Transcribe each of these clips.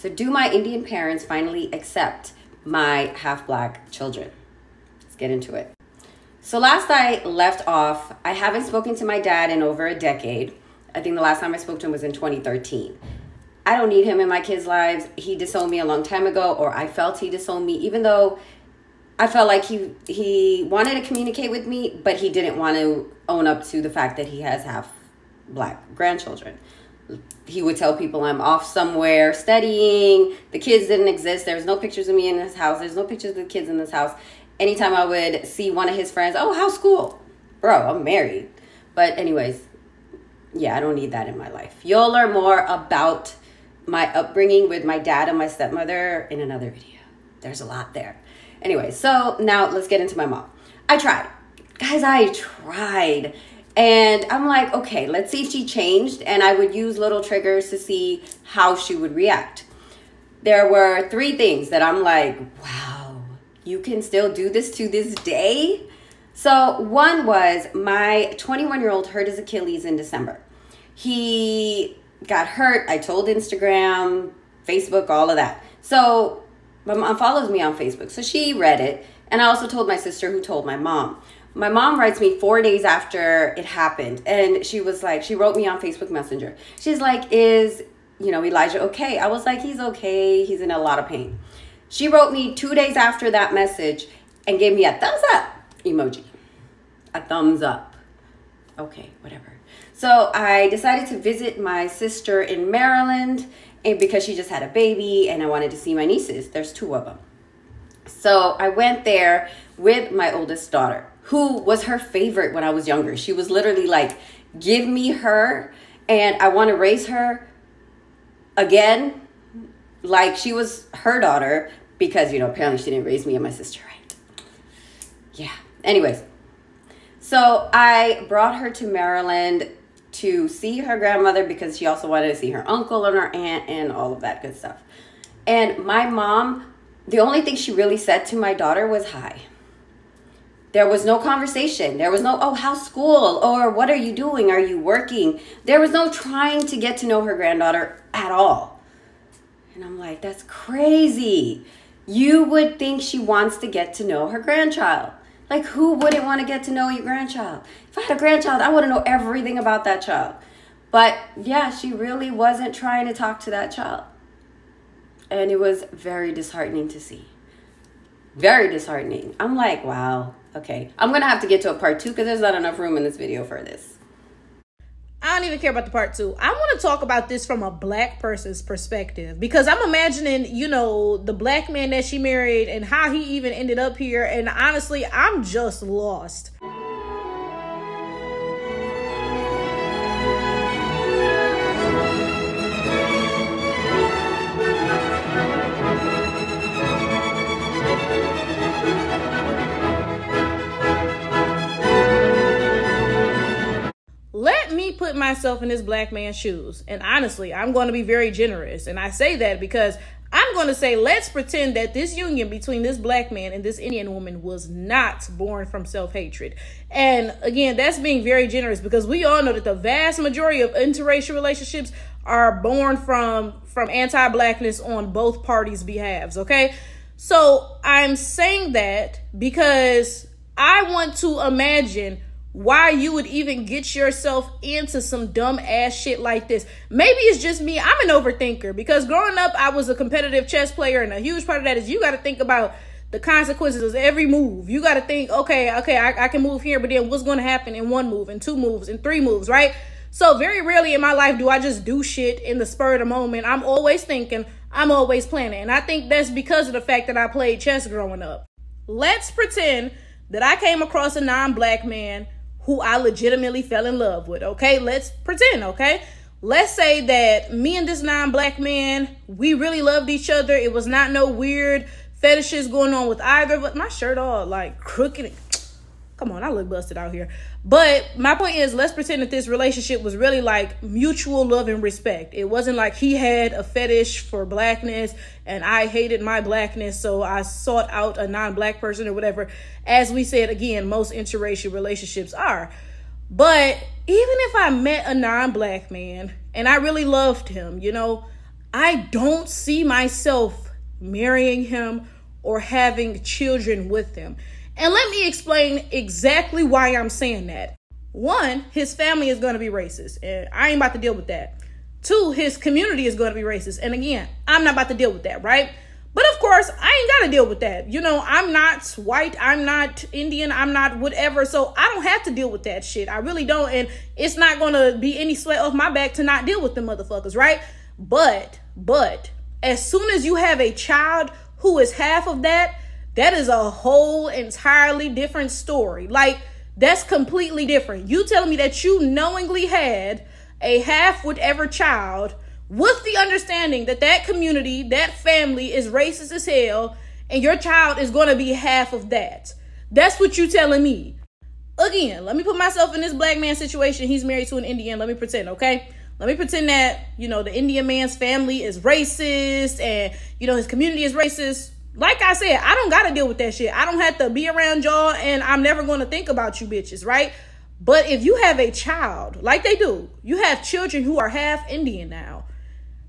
So do my Indian parents finally accept my half-Black children? Let's get into it. So last I left off, I haven't spoken to my dad in over a decade. I think the last time I spoke to him was in 2013. I don't need him in my kids' lives. He disowned me a long time ago, or I felt he disowned me, even though I felt like he wanted to communicate with me, but he didn't want to own up to the fact that he has half-Black grandchildren. He would tell people I'm off somewhere studying. The kids didn't exist. There was no pictures of me in his house. There's no pictures of the kids in this house. Anytime I would see one of his friends, oh, how's school? Bro, I'm married. But anyways, yeah, I don't need that in my life. You'll learn more about my upbringing with my dad and my stepmother in another video. There's a lot there. Anyway, so now let's get into my mom. I tried. Guys, I tried. And I'm like, okay, let's see if she changed. And I would use little triggers to see how she would react. There were 3 things that I'm like, wow, you can still do this to this day? So one was my 21-year-old hurt his Achilles in December. He got hurt. I told Instagram, Facebook, all of that. So my mom follows me on Facebook. So she read it. And I also told my sister, who told my mom. My mom writes me 4 days after it happened. And she was like, she wrote me on Facebook Messenger. She's like, is, Elijah okay? I was like, he's okay. He's in a lot of pain. She wrote me 2 days after that message and gave me a thumbs up emoji. A thumbs up. Okay, whatever. So I decided to visit my sister in Maryland, and because she just had a baby and I wanted to see my nieces. There's 2 of them. So I went there with my oldest daughter, who was her favorite when I was younger. She was literally like, give me her and I want to raise her again. Like she was her daughter because, apparently she didn't raise me and my sister right. Yeah. Anyways, so I brought her to Maryland to see her grandmother because she also wanted to see her uncle and her aunt and all of that good stuff. And my mom, the only thing she really said to my daughter was hi. There was no conversation. There was no, oh, how's school? Or what are you doing? Are you working? There was no trying to get to know her granddaughter at all. And I'm like, that's crazy. You would think she wants to get to know her grandchild. Like, who wouldn't want to get to know your grandchild? If I had a grandchild, I want to know everything about that child. But yeah, she really wasn't trying to talk to that child. And it was very disheartening to see. Very disheartening. I'm like, wow, okay. I'm going to have to get to a part 2 because there's not enough room in this video for this. I don't even care about the part 2. I want to talk about this from a Black person's perspective because I'm imagining, the Black man that she married and how he even ended up here. And honestly, I'm just lost. Let me put myself in this Black man's shoes. And honestly, I'm going to be very generous. And I say that because I'm going to say, let's pretend that this union between this Black man and this Indian woman was not born from self-hatred. And again, that's being very generous because we all know that the vast majority of interracial relationships are born from anti-Blackness on both parties' behalves. Okay. So I'm saying that because I want to imagine why you would even get yourself into some dumb ass shit like this. Maybe it's just me. I'm an overthinker because growing up, I was a competitive chess player. And a huge part of that is you got to think about the consequences of every move. You got to think, okay, I can move here, but then what's going to happen in 1 move, in 2 moves, in 3 moves, right? So very rarely in my life do I just do shit in the spur of the moment. I'm always thinking, I'm always planning. And I think that's because of the fact that I played chess growing up. Let's pretend that I came across a non-Black man who I legitimately fell in love with, okay? Let's pretend, okay? Let's say that me and this non-Black man, we really loved each other. It was not no weird fetishes going on with either, but my shirt all like crooked. Come on, I look busted out here. But my point is, let's pretend that this relationship was really like mutual love and respect. It wasn't like he had a fetish for Blackness and I hated my Blackness, so I sought out a non-Black person or whatever. As we said, again, most interracial relationships are. But even if I met a non-Black man and I really loved him, I don't see myself marrying him or having children with him. And let me explain exactly why I'm saying that. One, his family is going to be racist, and I ain't about to deal with that. Two, his community is going to be racist. And again, I'm not about to deal with that, right? But of course, I ain't got to deal with that. You know, I'm not white, I'm not Indian, I'm not whatever. So I don't have to deal with that shit. I really don't. And it's not going to be any sweat off my back to not deal with them motherfuckers, right? But as soon as you have a child who is half of that, that is a whole entirely different story. Like, that's completely different. You telling me that you knowingly had a half whatever child with the understanding that that community, that family is racist as hell, and your child is going to be half of that. That's what you telling me. Again, let me put myself in this black man situation. He's married to an Indian. Let me pretend, okay? Let me pretend that, you know, the Indian man's family is racist and, you know, his community is racist. Like I said, I don't got to deal with that shit. I don't have to be around y'all, and I'm never going to think about you bitches, right? But if you have a child, like they do, you have children who are half Indian now.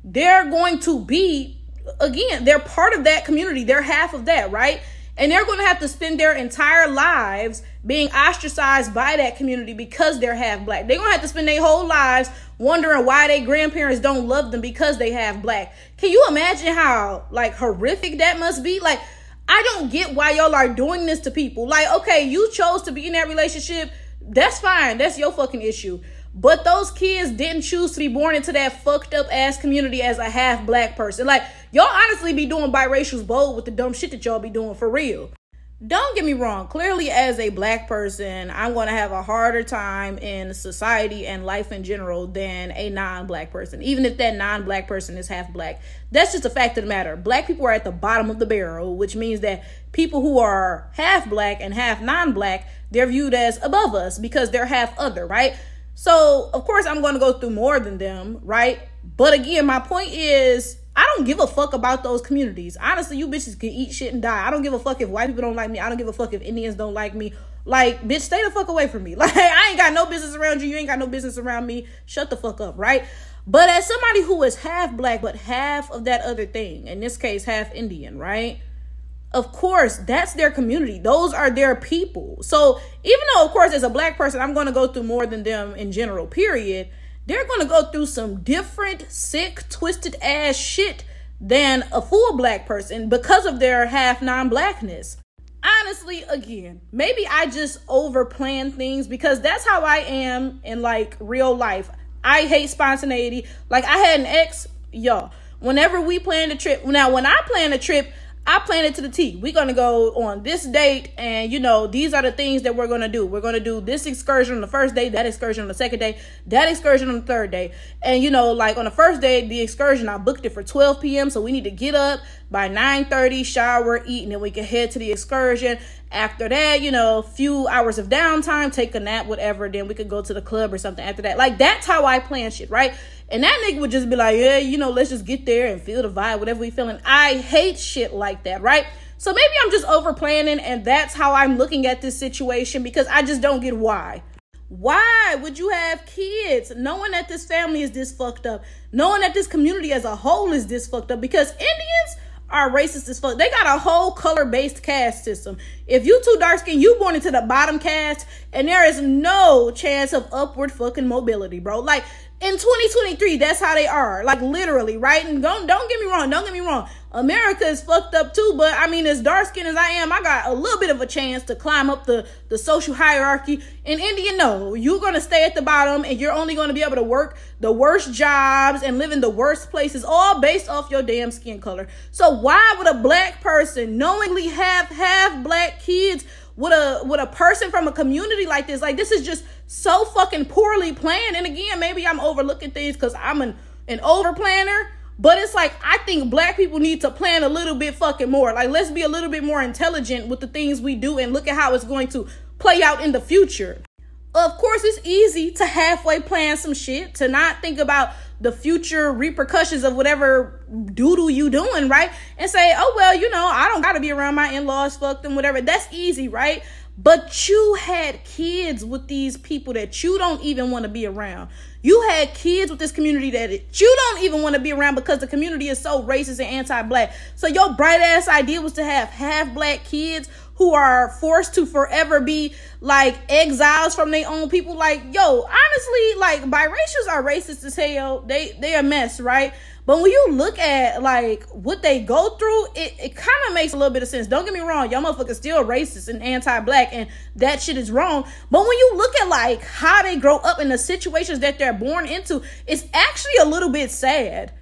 They're going to be, again, they're part of that community. They're half of that, right? And they're going to have to spend their entire lives being ostracized by that community because they're half black. They're going to have to spend their whole lives wondering why their grandparents don't love them because they half black. Can you imagine how, like, horrific that must be? Like, I don't get why y'all are doing this to people. Like, okay, you chose to be in that relationship. That's fine. That's your fucking issue. But those kids didn't choose to be born into that fucked up ass community as a half black person. Like, y'all honestly be doing biracials bold with the dumb shit that y'all be doing for real. Don't get me wrong. Clearly, as a black person, I'm going to have a harder time in society and life in general than a non-black person. Even if that non-black person is half black. That's just a fact of the matter. Black people are at the bottom of the barrel, which means that people who are half black and half non-black, they're viewed as above us because they're half other, right? So, of course, I'm going to go through more than them, right? But again, my point is, I don't give a fuck about those communities. Honestly, you bitches can eat shit and die. I don't give a fuck if white people don't like me. I don't give a fuck if Indians don't like me. Like, bitch, stay the fuck away from me. Like, I ain't got no business around you. You ain't got no business around me. Shut the fuck up, right? But as somebody who is half black, but half of that other thing, in this case, half Indian, right? Of course, that's their community. Those are their people. So even though, of course, as a black person, I'm going to go through more than them in general, period, they're going to go through some different, sick, twisted ass shit than a full black person because of their half non-blackness. Honestly, again, maybe I just overplan things because that's how I am in, like, real life. I hate spontaneity. Like, I had an ex, y'all, whenever we planned a trip. Now, when I plan a trip, I plan it to the T. We're going to go on this date, and, you know, these are the things that we're going to do. We're going to do this excursion on the first day, that excursion on the second day, that excursion on the third day. And, you know, like on the first day, the excursion, I booked it for 12 p.m., so we need to get up by 9:30, shower, eat, and then we can head to the excursion. After that, you know, a few hours of downtime, take a nap, whatever, then we could go to the club or something after that. Like, that's how I plan shit, right? And that nigga would just be like, yeah, you know, let's just get there and feel the vibe, whatever we feeling. I hate shit like that, right? So maybe I'm just over planning, and that's how I'm looking at this situation because I just don't get why. Why would you have kids knowing that this family is this fucked up, knowing that this community as a whole is this fucked up? Because Indians are racist as fuck. They got a whole color-based caste system. If you too dark-skinned, you born into the bottom caste, and there is no chance of upward fucking mobility, bro. Like, in 2023, that's how they are. Like, literally, right? And don't get me wrong. Don't get me wrong. America is fucked up too, but I mean, as dark-skinned as I am, I got a little bit of a chance to climb up the social hierarchy. In India, no. You're going to stay at the bottom, and you're only going to be able to work the worst jobs and live in the worst places, all based off your damn skin color. So why would a black person knowingly have half black kids with a person from a community like this? Like, this is just so fucking poorly planned. And again, maybe I'm overlooking things because I'm an over planner. But it's like, I think black people need to plan a little bit fucking more. Like, let's be a little bit more intelligent with the things we do and look at how it's going to play out in the future. Of course, it's easy to halfway plan some shit, to not think about the future repercussions of whatever doodle you doing, right? And say, oh, well, you know, I don't got to be around my in-laws, fuck them, whatever. That's easy, right? But you had kids with these people that you don't even want to be around. You had kids with this community that you don't even want to be around because the community is so racist and anti-black. So your bright ass idea was to have half black kids who are forced to forever be like exiles from their own people. Like, yo, honestly, like biracials are racist as hell. They a mess, right? But when you look at like what they go through, it kind of makes a little bit of sense. Don't get me wrong, y'all motherfuckers still racist and anti-black, and that shit is wrong. But when you look at like how they grow up in the situations that they're born into, it's actually a little bit sad.